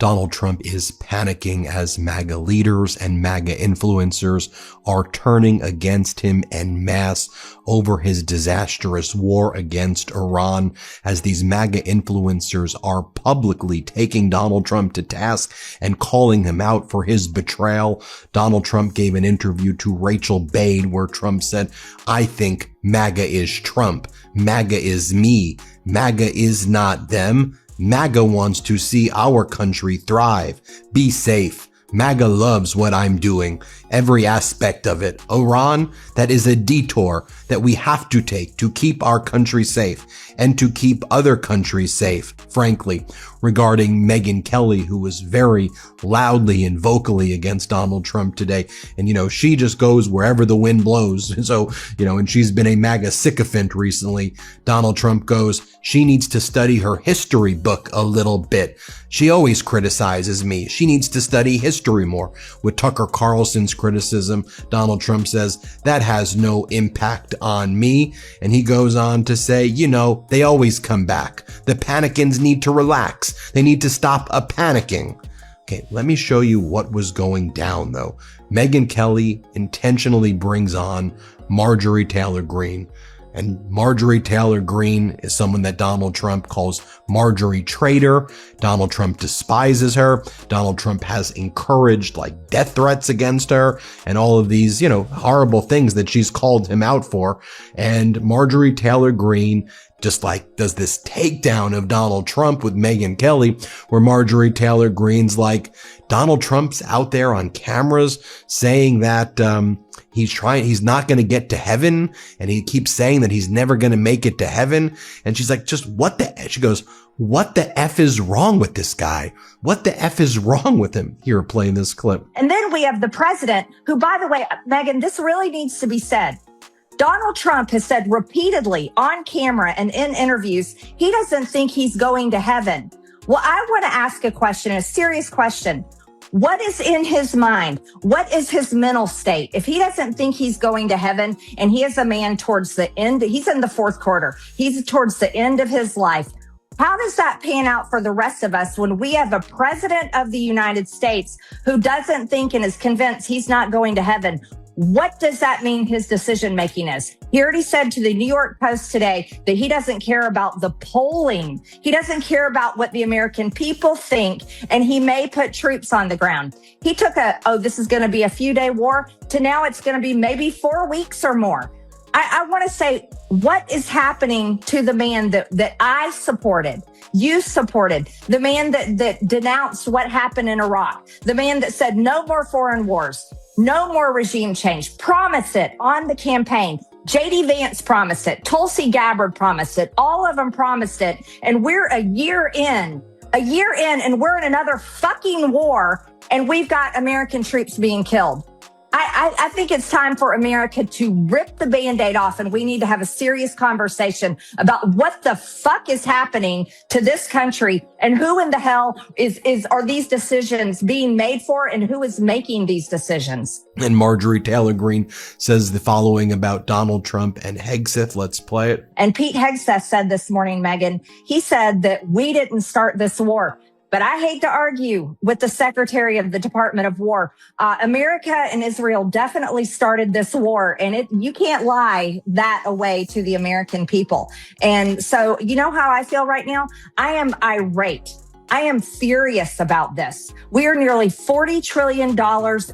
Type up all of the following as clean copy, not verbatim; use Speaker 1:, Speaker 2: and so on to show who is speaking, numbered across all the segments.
Speaker 1: Donald Trump is panicking as MAGA leaders and MAGA influencers are turning against him en masse over his disastrous war against Iran, as these MAGA influencers are publicly taking Donald Trump to task and calling him out for his betrayal. Donald Trump gave an interview to Rachel Bade where Trump said, "I think MAGA is Trump. MAGA is me. MAGA is not them. MAGA wants to see our country thrive. Be safe. MAGA loves what I'm doing. Every aspect of it. Iran, that is a detour that we have to take to keep our country safe and to keep other countries safe." Frankly, regarding Megyn Kelly, who was very loudly and vocally against Donald Trump today. And, she just goes wherever the wind blows. So, and she's been a MAGA sycophant recently. Donald Trump goes, "She needs to study her history book a little bit. She always criticizes me. She needs to study history more." With Tucker Carlson's criticism, Donald Trump says, "That has no impact on me." And he goes on to say, they always come back. The panicans need to relax. They need to stop panicking. Okay, let me show you what was going down, though. Megyn Kelly intentionally brings on Marjorie Taylor Greene. And Marjorie Taylor Greene is someone that Donald Trump calls Marjorie traitor. Donald Trump despises her. Donald Trump has encouraged death threats against her and all of these, horrible things that she's called him out for. And Marjorie Taylor Greene just does this takedown of Donald Trump with Megyn Kelly, where Marjorie Taylor Greene's like, Donald Trump's out there on cameras saying that, he's not going to get to heaven. And he keeps saying that he's never going to make it to heaven. And she's like, she goes, "What the F is wrong with this guy? What the F is wrong with him?" Here, playing this clip.
Speaker 2: And then we have the president who, by the way, Megyn, this really needs to be said. Donald Trump has said repeatedly on camera and in interviews, he doesn't think he's going to heaven. Well, I want to ask a question, a serious question. What is in his mind? What is his mental state? If he doesn't think he's going to heaven and he is a man towards the end, he's in the fourth quarter, he's towards the end of his life. How does that pan out for the rest of us when we have a president of the United States who doesn't think and is convinced he's not going to heaven? What does that mean his decision making is? He already said to the New York Post today that he doesn't care about the polling. He doesn't care about what the American people think, and he may put troops on the ground. He took this is going to be a few-day war, to now it's going to be maybe 4 weeks or more. I want to say, what is happening to the man that I supported, you supported, the man that denounced what happened in Iraq, the man that said no more foreign wars, no more regime change, promised it on the campaign. J.D. Vance promised it. Tulsi Gabbard promised it. All of them promised it. And we're a year in, and we're in another fucking war, and we've got American troops being killed. I think it's time for America to rip the Band-Aid off, and we need to have a serious conversation about what the fuck is happening to this country and who in the hell are these decisions being made for, and who is making these decisions.
Speaker 1: And Marjorie Taylor Greene says the following about Donald Trump and Hegseth. Let's play it.
Speaker 2: And Pete Hegseth said this morning, Megyn, he said that we didn't start this war. But I hate to argue with the Secretary of the Department of War. America and Israel definitely started this war, and you can't lie that away to the American people. And so, you know how I feel right now? I am irate. I am furious about this. We are nearly $40 trillion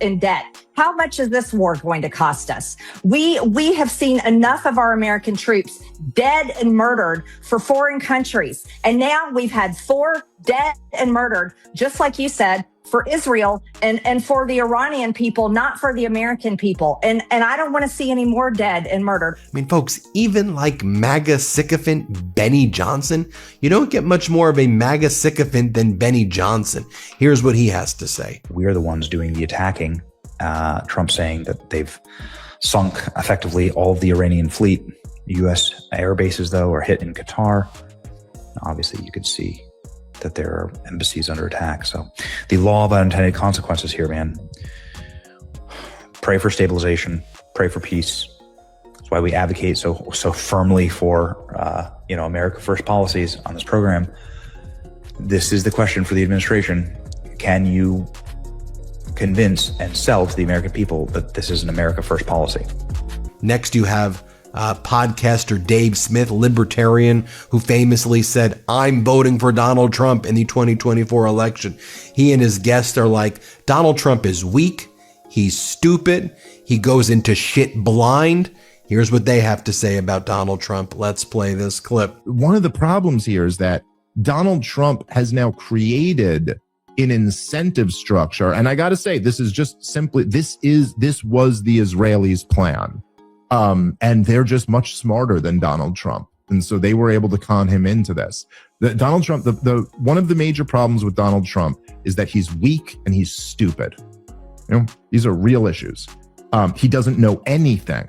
Speaker 2: in debt. How much is this war going to cost us? We have seen enough of our American troops dead and murdered for foreign countries. And now we've had 4 dead and murdered, just like you said, for Israel and for the Iranian people, not for the American people. And I don't want to see any more dead and murdered.
Speaker 1: I mean, folks, even like MAGA sycophant Benny Johnson, you don't get much more of a MAGA sycophant than Benny Johnson. Here's what he has to say.
Speaker 3: We are the ones doing the attacking. Trump saying that they've sunk effectively all of the Iranian fleet. U.S. air bases, though, are hit in Qatar. Obviously, you could see that there are embassies under attack. So the law of unintended consequences here, man. Pray for stabilization. Pray for peace. That's why we advocate so firmly for America First policies on this program. This is the question for the administration. can you convince and sell to the American people that this is an America First policy?
Speaker 1: Next, you have podcaster Dave Smith, libertarian, who famously said, "I'm voting for Donald Trump in the 2024 election." He and his guests are like, Donald Trump is weak. He's stupid. He goes into shit blind. Here's what they have to say about Donald Trump. Let's play this clip.
Speaker 4: One of the problems here is that Donald Trump has now created an incentive structure. And I got to say, this is just simply, this was the Israelis' plan. And they're just much smarter than Donald Trump. And so they were able to con him into this. Donald Trump, one of the major problems with Donald Trump is that he's weak and he's stupid. You know, these are real issues. He doesn't know anything.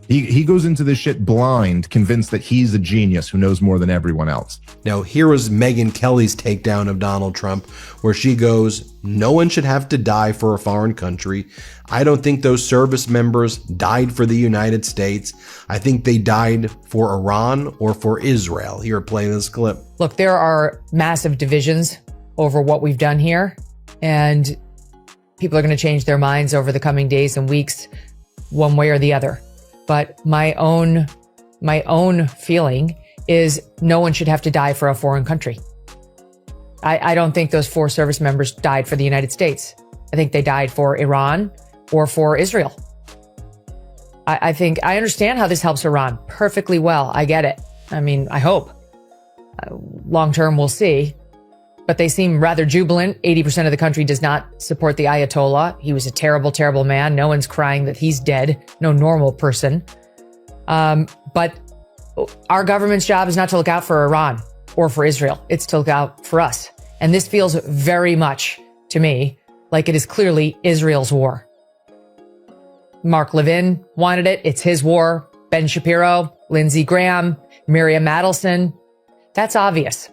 Speaker 4: He goes into this shit blind, convinced that he's a genius who knows more than everyone else.
Speaker 1: Now, here was Megyn Kelly's takedown of Donald Trump, where she goes, "No one should have to die for a foreign country. I don't think those service members died for the United States. I think they died for Iran or for Israel." Here, play this clip.
Speaker 5: Look, there are massive divisions over what we've done here, and people are going to change their minds over the coming days and weeks, one way or the other. But my own feeling is no one should have to die for a foreign country. I don't think those 4 service members died for the United States. I think they died for Iran or for Israel. I think I understand how this helps Iran perfectly well. I get it. I mean, I hope. Long term, we'll see. But they seem rather jubilant. 80% of the country does not support the Ayatollah. He was a terrible, terrible man. No one's crying that he's dead. No normal person. But our government's job is not to look out for Iran or for Israel. It's to look out for us. And this feels very much to me like it is clearly Israel's war. Mark Levin wanted it. It's his war. Ben Shapiro, Lindsey Graham, Miriam Adelson. That's obvious.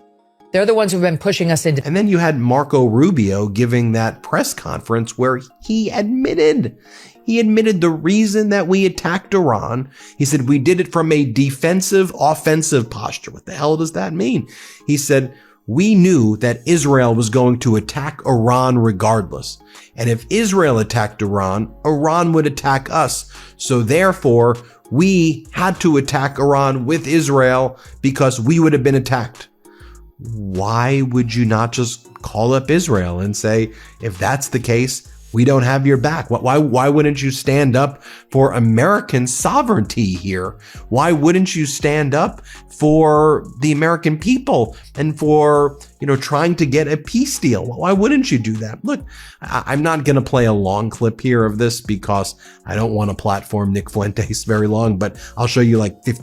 Speaker 5: They're the ones who've been pushing us into.
Speaker 1: And then you had Marco Rubio giving that press conference where he admitted the reason that we attacked Iran. He said, we did it from a defensive, offensive posture. What the hell does that mean? He said, we knew that Israel was going to attack Iran regardless. And if Israel attacked Iran, Iran would attack us. So therefore, we had to attack Iran with Israel because we would have been attacked. Why would you not just call up Israel and say, if that's the case, we don't have your back? Why wouldn't you stand up for American sovereignty here? Why wouldn't you stand up for the American people and for, trying to get a peace deal? Why wouldn't you do that? Look, I'm not going to play a long clip here of this because I don't want to platform Nick Fuentes very long, but I'll show you like 15